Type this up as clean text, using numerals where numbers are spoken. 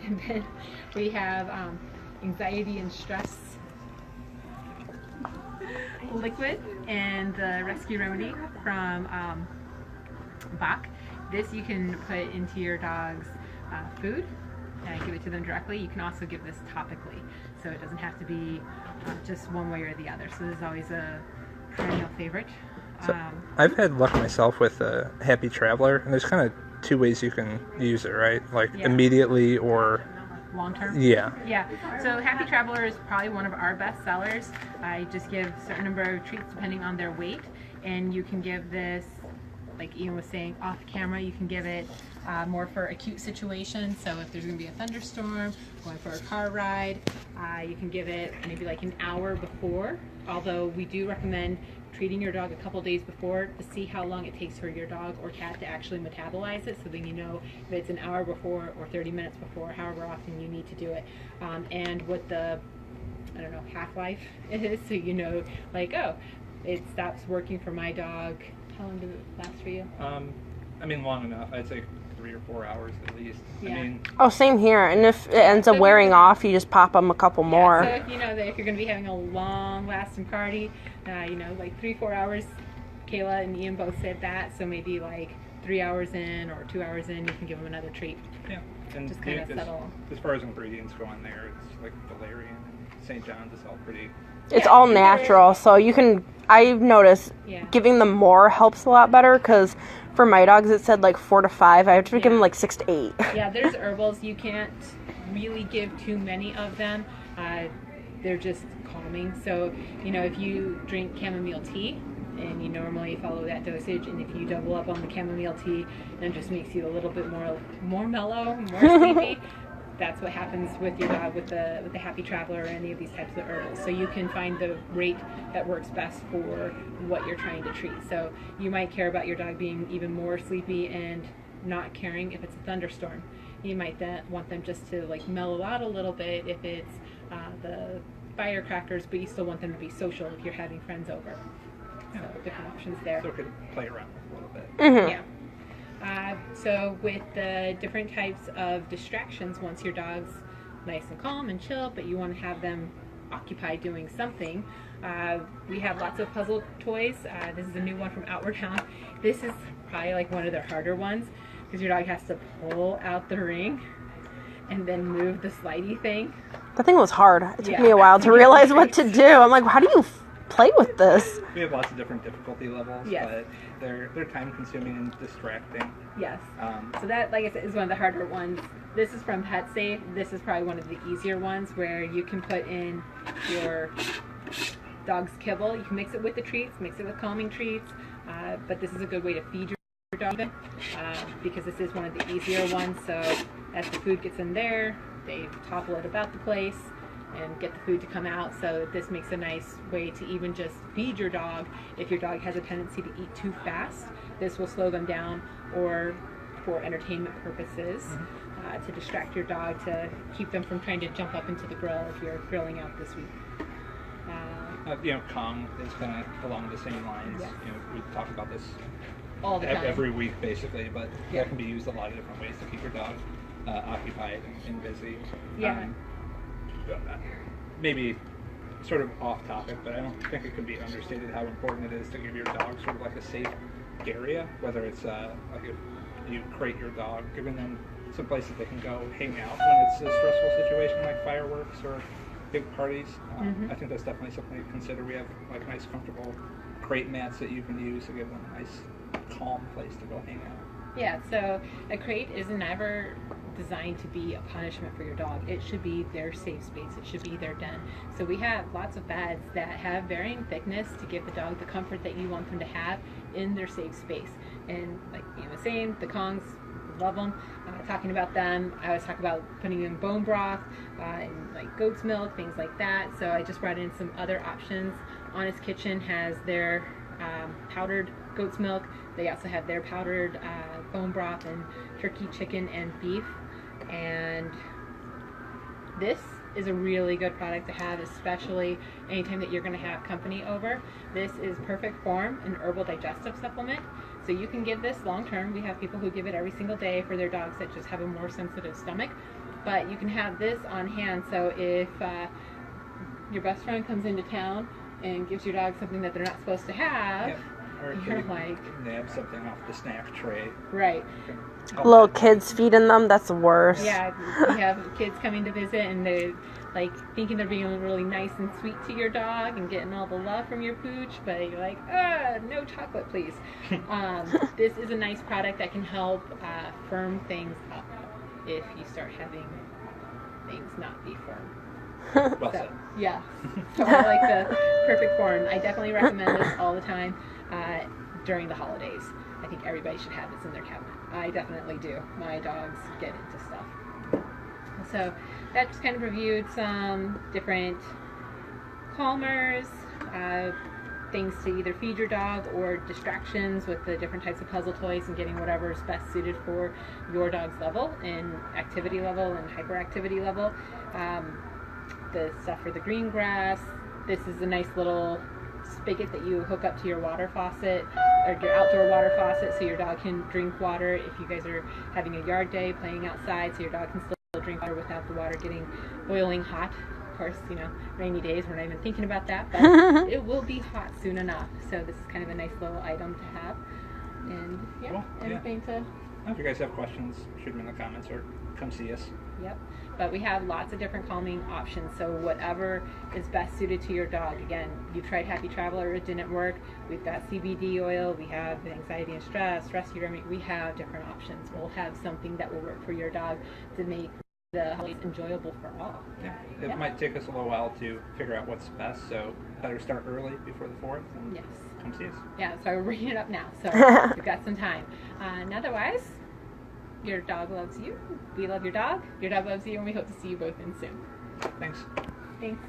And then we have anxiety and stress liquid and the rescue remedy from Bach. This you can put into your dog's food and give it to them directly. You can also give this topically, so it doesn't have to be just one way or the other. So this is always a perennial favorite. So I've had luck myself with Happy Traveler, and there's kind of two ways you can use it, right? Like immediately or long term. Yeah. So Happy Traveler is probably one of our best sellers. I just give a certain number of treats depending on their weight, and you can give this, like Ian was saying, off camera. You can give it more for acute situations. So if there's going to be a thunderstorm, going for a car ride, you can give it maybe like an hour before. Although we do recommend treating your dog a couple days before to see how long it takes for your dog or cat to actually metabolize it, so then you know if it's an hour before or 30 minutes before, however often you need to do it, and what the, I don't know, half-life is, so you know, like, oh, it stops working for my dog. How long does it last for you? I mean, long enough. I'd say 3 or 4 hours at least. Yeah. I mean, same here. And if it ends up wearing off, you just pop them a couple more. So if you know that if you're going to be having a long-lasting party, you know, like 3-4 hours. Kayla and Ian both said that. So maybe like 3 hours in or 2 hours in, you can give them another treat. Yeah, and just kind of settle. As far as ingredients go on there, it's like valerian and St. John's. It's all pretty. It's all natural, so you can. I've noticed giving them more helps a lot better, because for my dogs it said like 4 to 5. I have to give them like 6 to 8. Yeah, there's herbals. You can't really give too many of them. They're just calming. So, you know, if you drink chamomile tea and you normally follow that dosage, and if you double up on the chamomile tea, then it just makes you a little bit more mellow, more sleepy. That's what happens with your dog with the Happy Traveler or any of these types of herbals. So you can find the rate that works best for what you're trying to treat. So you might care about your dog being even more sleepy and not caring if it's a thunderstorm. You might then want them just to like mellow out a little bit if it's the firecrackers, but you still want them to be social if you're having friends over. So different options there. So it could play around a little bit. Mm-hmm. Yeah. So with the different types of distractions, once your dog's nice and calm and chill, but you want to have them occupied doing something, we have lots of puzzle toys. This is a new one from Outward Hound. This is probably like one of their harder ones, because your dog has to pull out the ring and then move the slidey thing. That thing was hard. It took me a while to realize what to do. I'm like, how do you play with this? We have lots of different difficulty levels, Yes. but they're time consuming and distracting. Yes. So that, like I said, is one of the harder ones. This is from Pet Safe. This is probably one of the easier ones, where you can put in your dog's kibble. You can mix it with the treats, mix it with calming treats, but this is a good way to feed your dog, because this is one of the easier ones. So as the food gets in there, they topple it about the place and get the food to come out. So this makes a nice way to even just feed your dog. If your dog has a tendency to eat too fast, this will slow them down, or for entertainment purposes, to distract your dog, to keep them from trying to jump up into the grill if you're grilling out this week. You know, calm is kind of along the same lines. Yes. You know, we talk about this All the time. every week basically, but that can be used a lot of different ways to keep your dog occupied and busy. Yeah. Maybe sort of off topic, but I don't think it can be understated how important it is to give your dog sort of like a safe area, whether it's like if you crate your dog, giving them some place that they can go hang out when it's a stressful situation like fireworks or big parties. I think that's definitely something to consider. We have like nice comfortable crate mats that you can use to give them a nice calm place to go hang out. Yeah, so a crate is never designed to be a punishment for your dog. It should be their safe space. It should be their den. So we have lots of beds that have varying thickness to give the dog the comfort that you want them to have in their safe space. And like Ian was saying, the Kongs, love them. Talking about them, I always talk about putting in bone broth and like goat's milk, things like that. So I just brought in some other options. Honest Kitchen has their powdered goat's milk. They also have their powdered bone broth and turkey, chicken, and beef. And this is a really good product to have, especially anytime that you're going to have company over. This is Perfect Form, an herbal digestive supplement. So you can give this long term. We have people who give it every single day for their dogs that just have a more sensitive stomach. But you can have this on hand. So if your best friend comes into town and gives your dog something that they're not supposed to have, Yep. Or you're like, nab something off the snack tray. right. Little kids feeding them, that's the worst. Yeah, you have kids coming to visit and they're like thinking they're being really nice and sweet to your dog and getting all the love from your pooch, but you're like, no chocolate, please. This is a nice product that can help firm things up if you start having things not be firm. Well So, said. yeah. So I like the Perfect Form. I definitely recommend this all the time during the holidays. I think everybody should have this in their cabinet. I definitely do. My dogs get into stuff. So that just kind of reviewed some different calmers, things to either feed your dog or distractions with the different types of puzzle toys and getting whatever is best suited for your dog's level and activity level and hyperactivity level. The stuff for the green grass. This is a nice little spigot that you hook up to your water faucet or your outdoor water faucet so your dog can drink water if you guys are having a yard day playing outside, so your dog can still drink water without the water getting boiling hot. Of course, you know, rainy days, we're not even thinking about that, but it will be hot soon enough. So this is kind of a nice little item to have. And yeah, Cool. anything to... If you guys have questions, shoot them in the comments or come see us. Yep. But we have lots of different calming options, so whatever is best suited to your dog. Again, you tried Happy Traveler, it didn't work. We've got CBD oil, we have anxiety and stress, rescue remedy. We have different options. We'll have something that will work for your dog to make the holidays enjoyable for all. Yeah. It might take us a little while to figure out what's best, so better start early before the 4th and Yes. come see us. Yeah, so we're bringing it up now, so we've got some time. And otherwise, your dog loves you, we love your dog loves you, and we hope to see you both in soon. Thanks. Thanks.